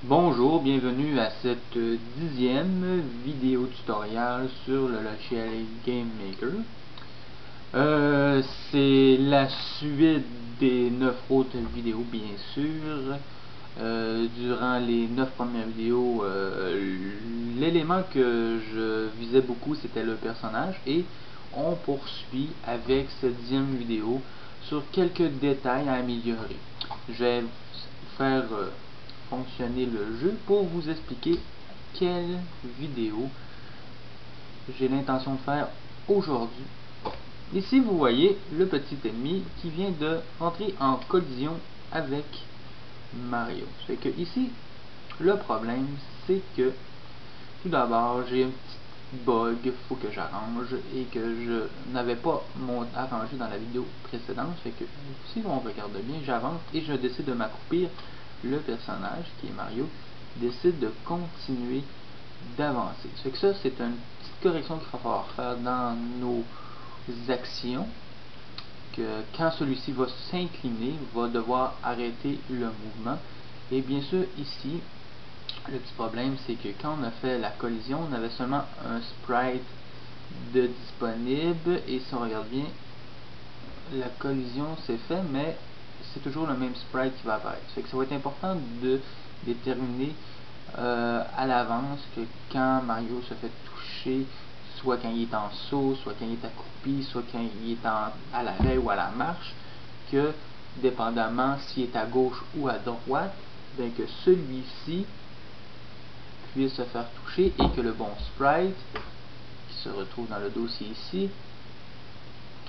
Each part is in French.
Bonjour, bienvenue à cette 10e vidéo tutoriel sur le logiciel GameMaker. C'est la suite des 9 autres vidéos, bien sûr. Durant les 9 premières vidéos, l'élément que je visais beaucoup, c'était le personnage, et on poursuit avec cette 10e vidéo sur quelques détails à améliorer. Je vais faire fonctionner le jeu pour vous expliquer quelle vidéo j'ai l'intention de faire aujourd'hui. Ici vous voyez le petit ennemi qui vient de rentrer en collision avec Mario. C'est que ici le problème c'est que tout d'abord j'ai un petit bug, faut que j'arrange et que je n'avais pas arrangé dans la vidéo précédente. Fait que si on regarde bien, j'avance et je décide de m'accroupir. Le personnage qui est Mario décide de continuer d'avancer. C'est que ça, c'est une petite correction qu'il va falloir faire dans nos actions, que quand celui-ci va s'incliner, va devoir arrêter le mouvement. Et bien sûr ici, le petit problème c'est que quand on a fait la collision, on avait seulement un sprite de disponible, et si on regarde bien, la collision s'est faite, mais c'est toujours le même sprite qui va apparaître. Fait que ça va être important de déterminer à l'avance que quand Mario se fait toucher, soit quand il est en saut, soit quand il est accroupi, soit quand il est à l'arrêt ou à la marche, que dépendamment s'il est à gauche ou à droite, bien que celui-ci puisse se faire toucher et que le bon sprite qui se retrouve dans le dossier ici,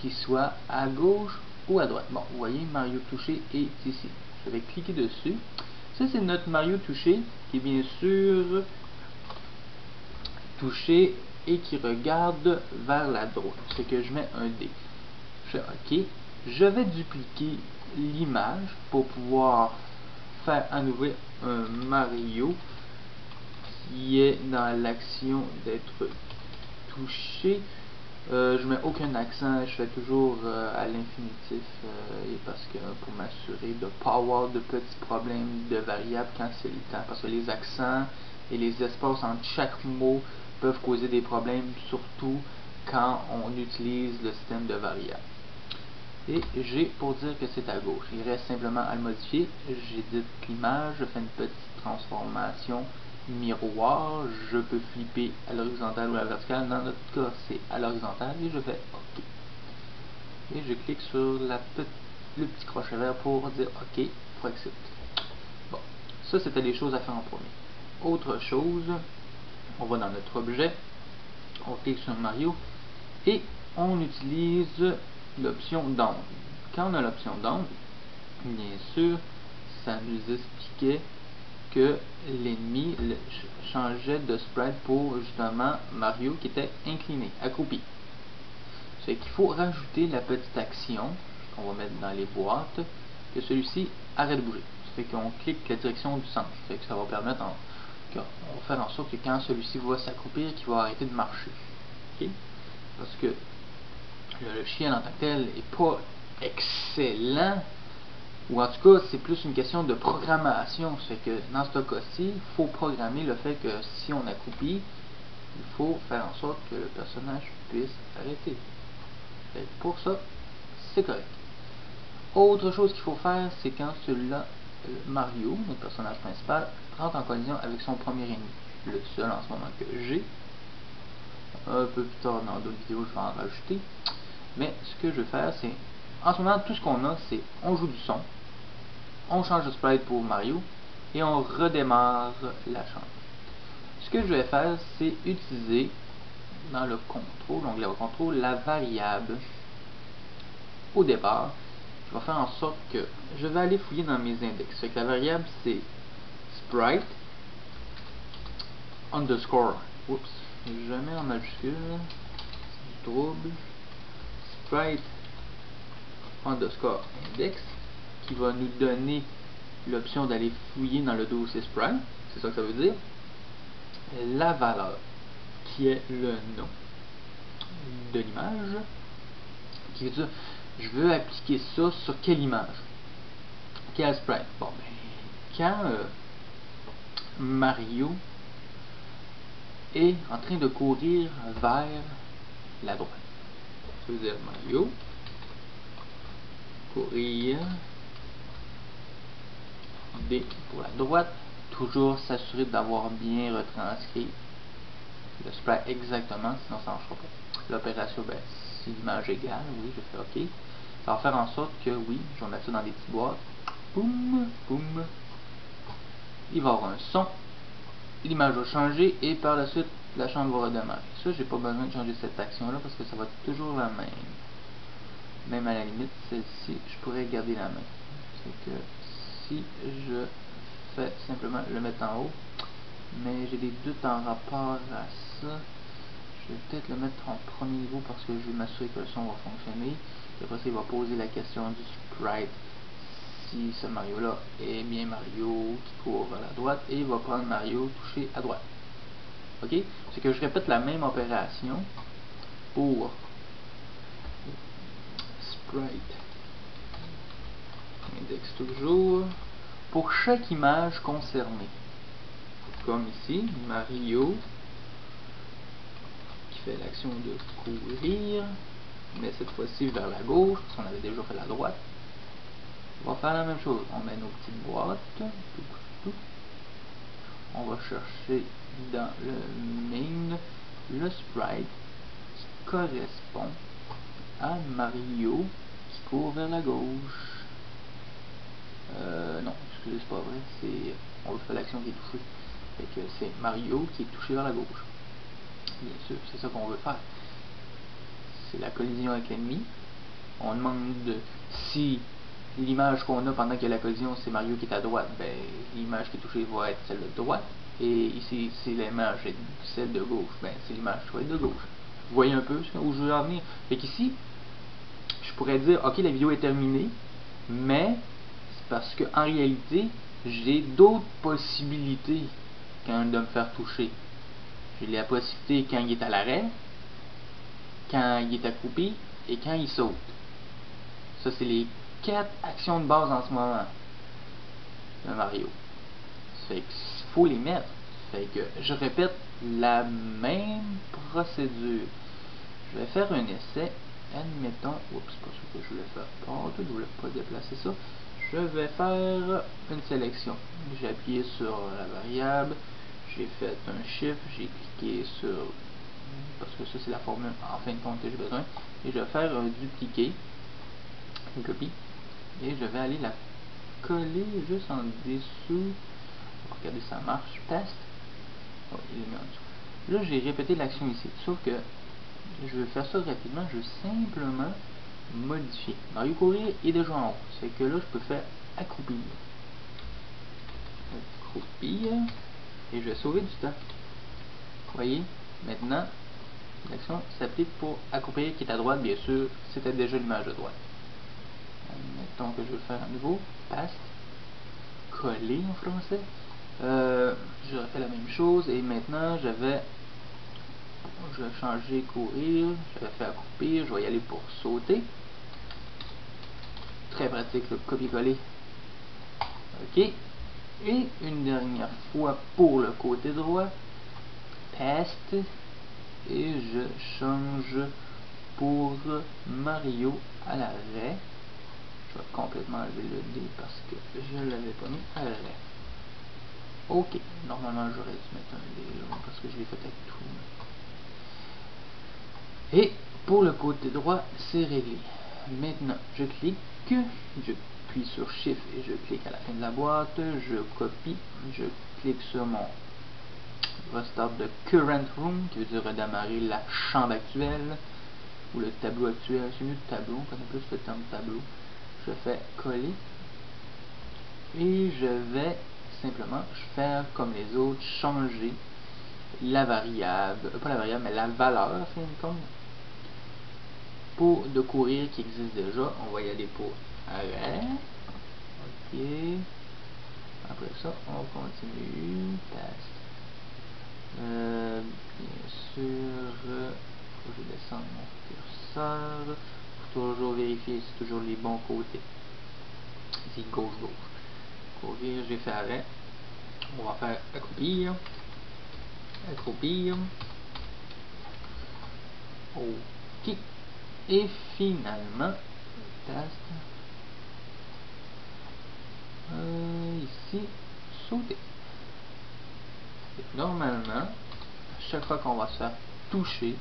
qui soit à gauche ou à droite. Bon, vous voyez, Mario touché est ici. Je vais cliquer dessus. Ça, c'est notre Mario touché, qui est bien sûr touché et qui regarde vers la droite. C'est que je mets un D. Je fais OK. Je vais dupliquer l'image pour pouvoir faire à nouveau un Mario qui est dans l'action d'être touché. Je mets aucun accent, je fais toujours à l'infinitif, et parce que pour m'assurer de ne pas avoir de petits problèmes de variables quand c'est le temps, parce que les accents et les espaces entre chaque mot peuvent causer des problèmes, surtout quand on utilise le système de variables. Et G pour dire que c'est à gauche. Il reste simplement à le modifier. J'édite l'image, je fais une petite transformation miroir. Je peux flipper à l'horizontale ou à la verticale. Dans notre cas, c'est à l'horizontale et je fais OK. Et je clique sur le petit crochet vert pour dire OK, pour accepter. Bon, ça c'était les choses à faire en premier. Autre chose, on va dans notre objet, on clique sur Mario et on utilise l'option d'onde. Quand on a l'option d'onde, bien sûr, ça nous expliquait que l'ennemi changeait de sprite pour justement Mario qui était incliné, accroupi. C'est qu'il faut rajouter la petite action qu'on va mettre dans les boîtes, que celui-ci arrête de bouger. Ça fait qu'on clique la direction du centre. Ça fait que ça va permettre, on va faire en sorte que quand celui-ci va s'accroupir, qu'il va arrêter de marcher. Okay? Parce que le chien en tant que tel n'est pas excellent, ou en tout cas c'est plus une question de programmation. C'est que dans ce cas-ci, il faut programmer le fait que si on accroupit, il faut faire en sorte que le personnage puisse arrêter. Et pour ça, c'est correct. Autre chose qu'il faut faire, c'est quand celui-là, Mario, notre personnage principal, rentre en collision avec son premier ennemi, le seul en ce moment que j'ai. Un peu plus tard dans d'autres vidéos, je vais en rajouter. Mais ce que je vais faire, c'est, en ce moment, tout ce qu'on a, c'est on joue du son, on change de sprite pour Mario, et on redémarre la chanson. Ce que je vais faire, c'est utiliser dans le contrôle, l'onglet contrôle, la variable au départ, qui va faire en sorte que je vais aller fouiller dans mes index. Fait que la variable, c'est sprite underscore, oups, je mets en majuscule, c'est du trouble, sprite underscore index, qui va nous donner l'option d'aller fouiller dans le dossier sprite, c'est ça que ça veut dire, la valeur, qui est le nom de l'image, qui veut dire, je veux appliquer ça sur quelle image, quel sprite. Bon, ben, quand Mario est en train de courir vers la droite. Ça veut dire Mario courir D pour la droite. Toujours s'assurer d'avoir bien retranscrit le sprite exactement, sinon ça ne marchera pas. L'opération, ben, si l'image est égale, oui, je fais OK. Ça va faire en sorte que, oui, je vais mettre ça dans des petites boîtes. Boum, boum. Il va y avoir un son. L'image va changer et par la suite, la chambre va redémarrer. Ça, j'ai pas besoin de changer cette action-là parce que ça va être toujours la même. Même à la limite, celle-ci, je pourrais garder la même. C'est que si je fais simplement le mettre en haut, mais j'ai des doutes en rapport à ça. Je vais peut-être le mettre en premier niveau parce que je vais m'assurer que le son va fonctionner. Et après ça, il va poser la question du sprite. Si ce Mario-là est bien Mario qui court vers la droite, et il va prendre Mario touché à droite. Ok? C'est que je répète la même opération pour sprite index toujours pour chaque image concernée. Comme ici, Mario qui fait l'action de courir, mais cette fois-ci vers la gauche, parce qu'on avait déjà fait la droite. On va faire la même chose. On met nos petites boîtes. On va chercher dans le main le sprite qui correspond à Mario qui court vers la gauche. Non, excusez, c'est pas vrai. On veut faire l'action qui est touchée. Fait que c'est Mario qui est touché vers la gauche. Bien sûr, c'est ça qu'on veut faire. C'est la collision avec l'ennemi. On demande si l'image qu'on a pendant qu'il y a la collision, c'est Mario qui est à droite, ben l'image qui est touchée va être celle de droite. Et ici, si l'image est celle de gauche, ben c'est l'image qui va être de gauche. Vous voyez un peu où je veux en venir? Fait qu'ici, je pourrais dire, ok, la vidéo est terminée, mais c'est parce que en réalité, j'ai d'autres possibilités quand de me faire toucher. J'ai la possibilité quand il est à l'arrêt, quand il est accroupi et quand il saute. Ça, c'est les 4 actions de base en ce moment de Mario. Fait qu'il faut les mettre. Fait que je répète la même procédure. Je vais faire un essai. Admettons, oups, c'est pas ce que je voulais faire. Oh, je ne voulais pas déplacer ça. Je vais faire une sélection. J'ai appuyé sur la variable. J'ai fait un chiffre. J'ai cliqué sur, parce que ça c'est la formule en fin de compte que j'ai besoin. Et je vais faire un dupliquer, une copie. Et je vais aller la coller juste en dessous. Regardez, ça marche. Test. Oh, il est mis en dessous. Là, j'ai répété l'action ici. Sauf que je vais faire ça rapidement. Je vais simplement modifier. Mario courir est déjà en haut. C'est que là, je peux faire accroupir. Accroupir. Et je vais sauver du temps. Vous voyez? Maintenant, l'action s'applique pour accroupir qui est à droite. Bien sûr, c'était déjà l'image de droite. Mettons que je vais le faire à nouveau. Paste. Coller en français. Je refais la même chose et maintenant je vais changer courir, je vais faire accroupir, je vais y aller pour sauter. Très pratique le copier-coller. Ok. Et une dernière fois pour le côté droit. Paste. Et je change pour Mario à l'arrêt. Je vais complètement enlever le D parce que je ne l'avais pas mis à l'arrêt. Ok, normalement j'aurais dû mettre un D là, parce que je l'ai fait avec tout. Et pour le côté droit, c'est réglé. Maintenant, je clique, je appuie sur Shift et je clique à la fin de la boîte, je copie, je clique sur mon Restart de Current Room, qui veut dire redémarrer la chambre actuelle, ou le tableau actuel, c'est mieux le tableau, on connaît plus le terme tableau. Je fais coller, et je vais simplement faire comme les autres, changer la variable, pas la variable, mais la valeur, à fin de compte, pour de courir qui existe déjà. On va y aller pour arrêt. Ok. Après ça, on continue. Test. Bien sûr, faut que je descende mon curseur. Faut toujours vérifier si c'est toujours les bons côtés. Ici, gauche-gauche. Courir, j'ai fait arrêt. On va faire accroupir. Accroupir. OK. Et finalement, test. Ici, sauter. Et normalement, à chaque fois qu'on va se faire toucher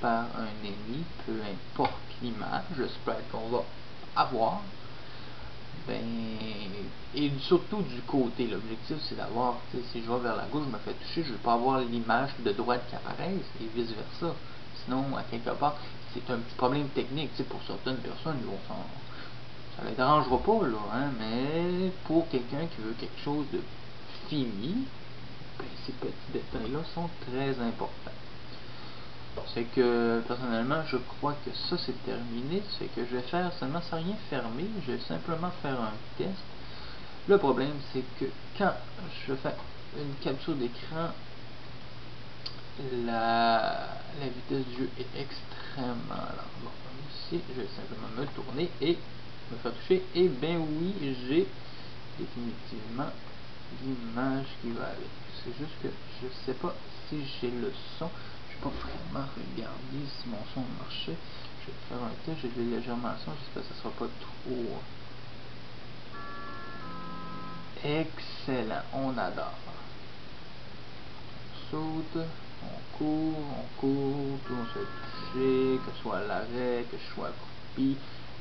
par un ennemi, peu importe l'image, le sprite qu'on va avoir, ben, et surtout du côté, l'objectif c'est d'avoir, si je vais vers la gauche, je me fais toucher, je ne veux pas avoir l'image de droite qui apparaisse et vice versa. Sinon, à quelque part, c'est un petit problème technique, pour certaines personnes, ça ne les dérangera pas, là, hein, mais pour quelqu'un qui veut quelque chose de fini, ben, ces petits détails-là sont très importants. C'est que personnellement je crois que ça c'est terminé, c'est que je vais faire seulement sans rien fermer, je vais simplement faire un test. Le problème c'est que quand je fais une capture d'écran, la vitesse du jeu est extrêmement lente. Bon, ici je vais simplement me tourner et me faire toucher, et ben oui, j'ai définitivement l'image qui va avec. C'est juste que je sais pas si j'ai le son. Je vais pas vraiment regarder si mon son marchait. Je vais faire un test, je vais légèrement le son, j'espère que ça sera pas trop. Excellent, on adore. On saute, on court, tout on se fait toucher, que ce soit à l'arrêt, que je sois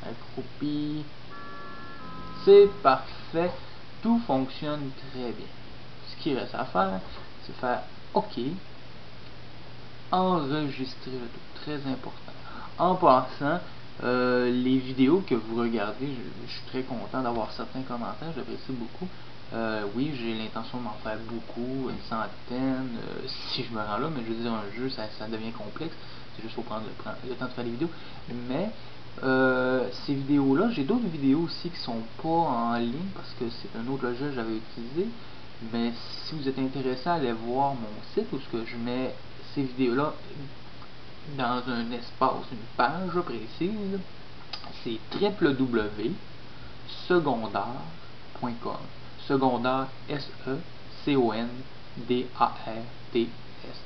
accroupi. C'est parfait, tout fonctionne très bien. Ce qu'il reste à faire, c'est faire OK, enregistrer le tout, très important. En passant, les vidéos que vous regardez, je suis très content d'avoir certains commentaires, j'apprécie beaucoup. Oui, j'ai l'intention d'en faire beaucoup, une centaine, si je me rends là, mais je veux dire, un jeu, ça devient complexe, c'est juste pour prendre le temps de faire des vidéos. Mais ces vidéos-là, j'ai d'autres vidéos aussi qui sont pas en ligne, parce que c'est un autre logiciel que j'avais utilisé. Mais si vous êtes intéressé à aller voir mon site où ce que je mets ces vidéos-là dans un espace, une page précise, c'est www.secondaire.com. Secondaire, S-E-C-O-N-D-A-R-T-S,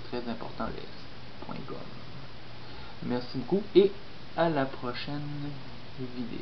très important le S.com. Merci beaucoup et à la prochaine vidéo.